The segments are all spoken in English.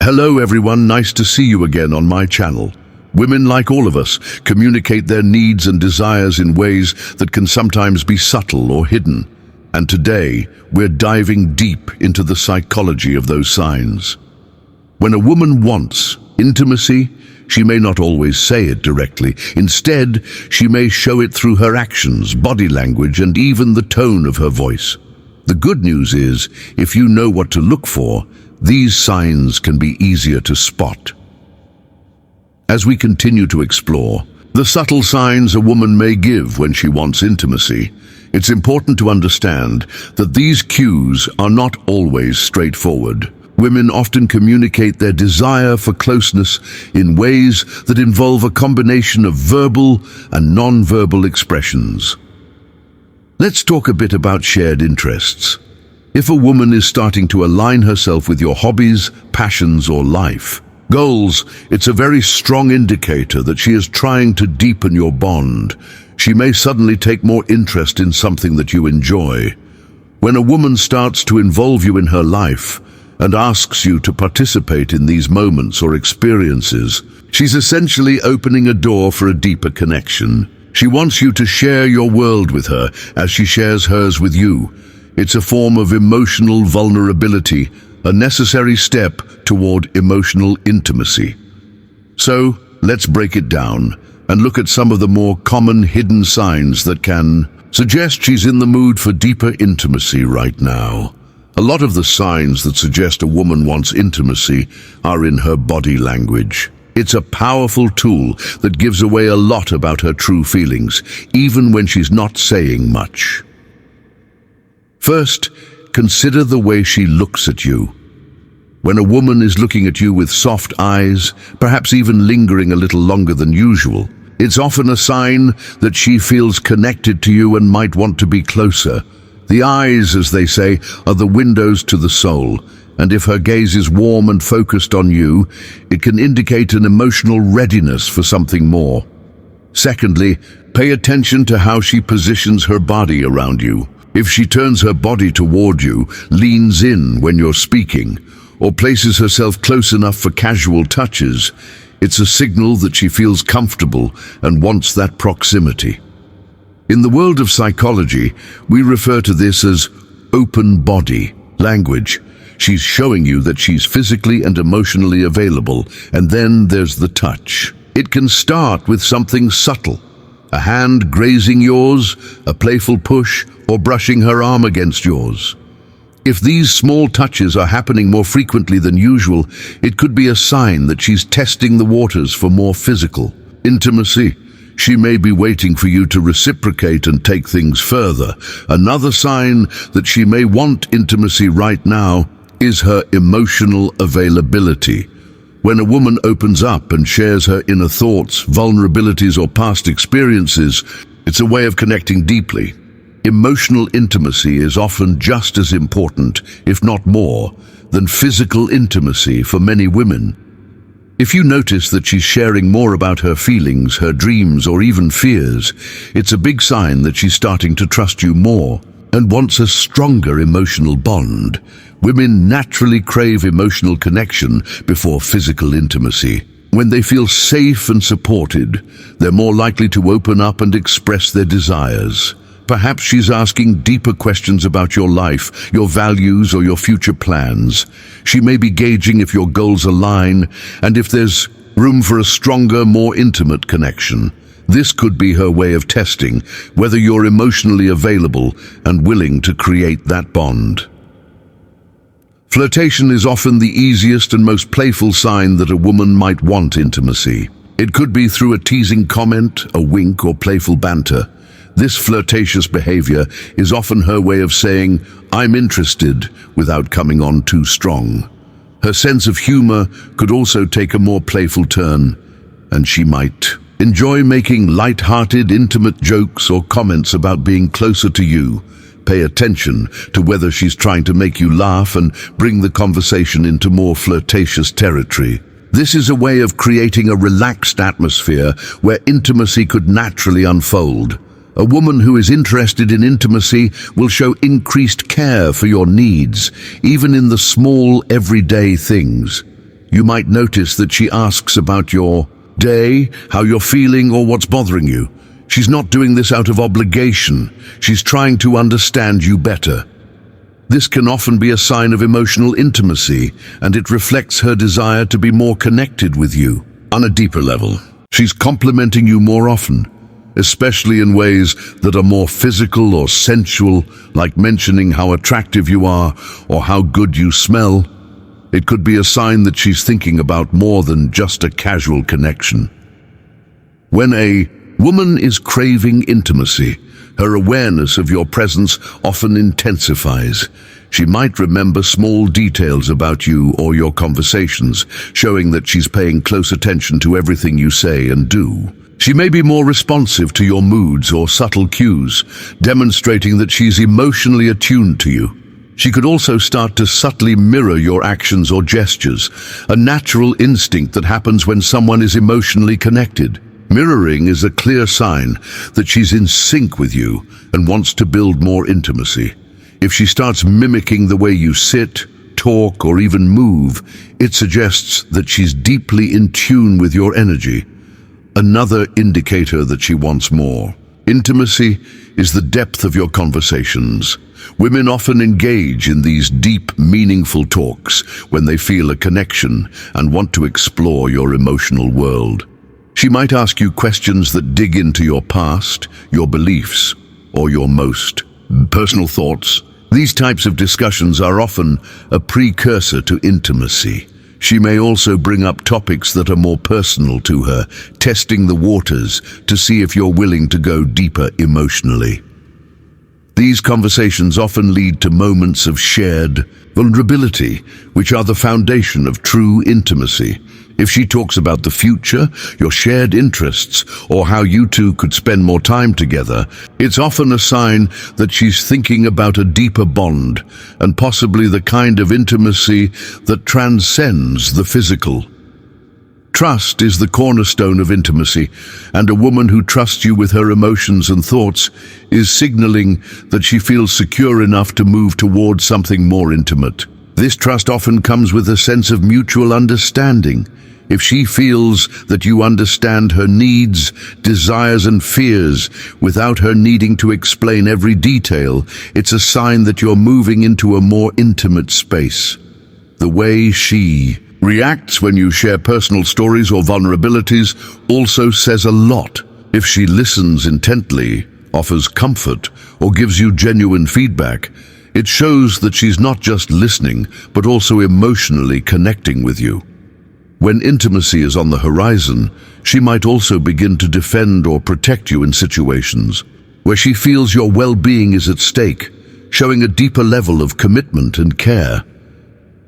Hello everyone, nice to see you again on my channel. Women, like all of us, communicate their needs and desires in ways that can sometimes be subtle or hidden. And today, we're diving deep into the psychology of those signs. When a woman wants intimacy, she may not always say it directly. Instead, she may show it through her actions, body language, and even the tone of her voice. The good news is, if you know what to look for, these signs can be easier to spot. As we continue to explore the subtle signs a woman may give when she wants intimacy, it's important to understand that these cues are not always straightforward. Women often communicate their desire for closeness in ways that involve a combination of verbal and non-verbal expressions. Let's talk a bit about shared interests. If a woman is starting to align herself with your hobbies, passions, or life goals, it's a very strong indicator that she is trying to deepen your bond. She may suddenly take more interest in something that you enjoy. When a woman starts to involve you in her life and asks you to participate in these moments or experiences, she's essentially opening a door for a deeper connection. She wants you to share your world with her as she shares hers with you. It's a form of emotional vulnerability, a necessary step toward emotional intimacy. So, let's break it down and look at some of the more common hidden signs that can suggest she's in the mood for deeper intimacy right now. A lot of the signs that suggest a woman wants intimacy are in her body language. It's a powerful tool that gives away a lot about her true feelings, even when she's not saying much. First, consider the way she looks at you. When a woman is looking at you with soft eyes, perhaps even lingering a little longer than usual, it's often a sign that she feels connected to you and might want to be closer. The eyes, as they say, are the windows to the soul, and if her gaze is warm and focused on you, it can indicate an emotional readiness for something more. Secondly, pay attention to how she positions her body around you. If she turns her body toward you, leans in when you're speaking, or places herself close enough for casual touches, it's a signal that she feels comfortable and wants that proximity. In the world of psychology, we refer to this as open body language. She's showing you that she's physically and emotionally available, and then there's the touch. It can start with something subtle. A hand grazing yours, a playful push, or brushing her arm against yours. If these small touches are happening more frequently than usual, it could be a sign that she's testing the waters for more physical intimacy. She may be waiting for you to reciprocate and take things further. Another sign that she may want intimacy right now is her emotional availability. When a woman opens up and shares her inner thoughts, vulnerabilities, or past experiences, it's a way of connecting deeply. Emotional intimacy is often just as important, if not more, than physical intimacy for many women. If you notice that she's sharing more about her feelings, her dreams, or even fears, it's a big sign that she's starting to trust you more and wants a stronger emotional bond. Women naturally crave emotional connection before physical intimacy. When they feel safe and supported, they're more likely to open up and express their desires. Perhaps she's asking deeper questions about your life, your values, or your future plans. She may be gauging if your goals align and if there's room for a stronger, more intimate connection. This could be her way of testing whether you're emotionally available and willing to create that bond. Flirtation is often the easiest and most playful sign that a woman might want intimacy. It could be through a teasing comment, a wink, or playful banter. This flirtatious behavior is often her way of saying, "I'm interested," without coming on too strong. Her sense of humor could also take a more playful turn, and she might enjoy making light-hearted, intimate jokes or comments about being closer to you. Pay attention to whether she's trying to make you laugh and bring the conversation into more flirtatious territory. This is a way of creating a relaxed atmosphere where intimacy could naturally unfold. A woman who is interested in intimacy will show increased care for your needs, even in the small, everyday things. You might notice that she asks about your day, how you're feeling, or what's bothering you. She's not doing this out of obligation. She's trying to understand you better. This can often be a sign of emotional intimacy, and it reflects her desire to be more connected with you. On a deeper level, she's complimenting you more often, especially in ways that are more physical or sensual, like mentioning how attractive you are or how good you smell. It could be a sign that she's thinking about more than just a casual connection. When a woman is craving intimacy, her awareness of your presence often intensifies. She might remember small details about you or your conversations, showing that she's paying close attention to everything you say and do. She may be more responsive to your moods or subtle cues, demonstrating that she's emotionally attuned to you. She could also start to subtly mirror your actions or gestures, a natural instinct that happens when someone is emotionally connected. Mirroring is a clear sign that she's in sync with you and wants to build more intimacy. If she starts mimicking the way you sit, talk, or even move, it suggests that she's deeply in tune with your energy, another indicator that she wants more. Intimacy is the depth of your conversations. Women often engage in these deep, meaningful talks when they feel a connection and want to explore your emotional world. She might ask you questions that dig into your past, your beliefs, or your most personal thoughts. These types of discussions are often a precursor to intimacy. She may also bring up topics that are more personal to her, testing the waters to see if you're willing to go deeper emotionally. These conversations often lead to moments of shared vulnerability, which are the foundation of true intimacy. If she talks about the future, your shared interests, or how you two could spend more time together, it's often a sign that she's thinking about a deeper bond and possibly the kind of intimacy that transcends the physical. Trust is the cornerstone of intimacy, and a woman who trusts you with her emotions and thoughts is signaling that she feels secure enough to move towards something more intimate. This trust often comes with a sense of mutual understanding. If she feels that you understand her needs, desires, and fears without her needing to explain every detail, it's a sign that you're moving into a more intimate space. The way she reacts when you share personal stories or vulnerabilities also says a lot. If she listens intently, offers comfort, or gives you genuine feedback, it shows that she's not just listening, but also emotionally connecting with you. When intimacy is on the horizon, she might also begin to defend or protect you in situations where she feels your well-being is at stake, showing a deeper level of commitment and care.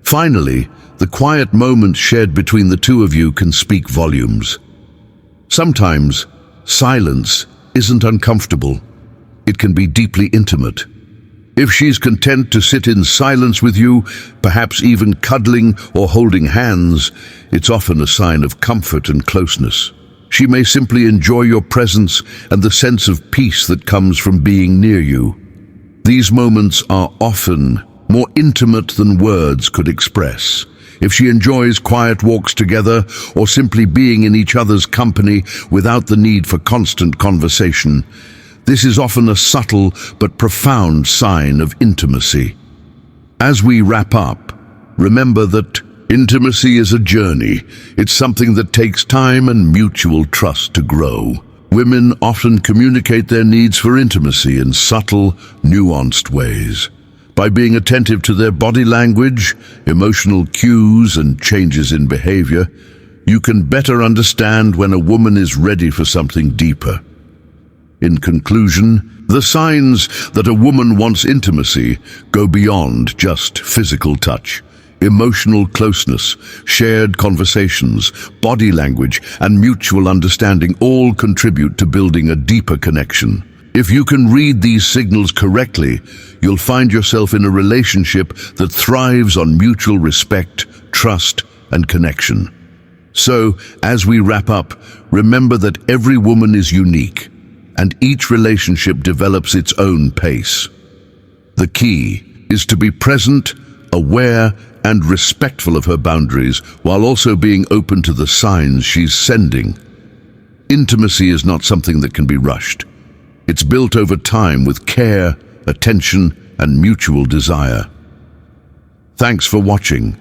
Finally, the quiet moments shared between the two of you can speak volumes. Sometimes, silence isn't uncomfortable. It can be deeply intimate. If she's content to sit in silence with you, perhaps even cuddling or holding hands, it's often a sign of comfort and closeness. She may simply enjoy your presence and the sense of peace that comes from being near you. These moments are often more intimate than words could express. If she enjoys quiet walks together or simply being in each other's company without the need for constant conversation, this is often a subtle but profound sign of intimacy. As we wrap up, remember that intimacy is a journey. It's something that takes time and mutual trust to grow. Women often communicate their needs for intimacy in subtle, nuanced ways. By being attentive to their body language, emotional cues, and changes in behavior, you can better understand when a woman is ready for something deeper. In conclusion, the signs that a woman wants intimacy go beyond just physical touch. Emotional closeness, shared conversations, body language, and mutual understanding all contribute to building a deeper connection. If you can read these signals correctly, you'll find yourself in a relationship that thrives on mutual respect, trust, and connection. So, as we wrap up, remember that every woman is unique, and each relationship develops its own pace. The key is to be present, aware, and respectful of her boundaries, while also being open to the signs she's sending. Intimacy is not something that can be rushed. It's built over time with care, attention, and mutual desire. Thanks for watching.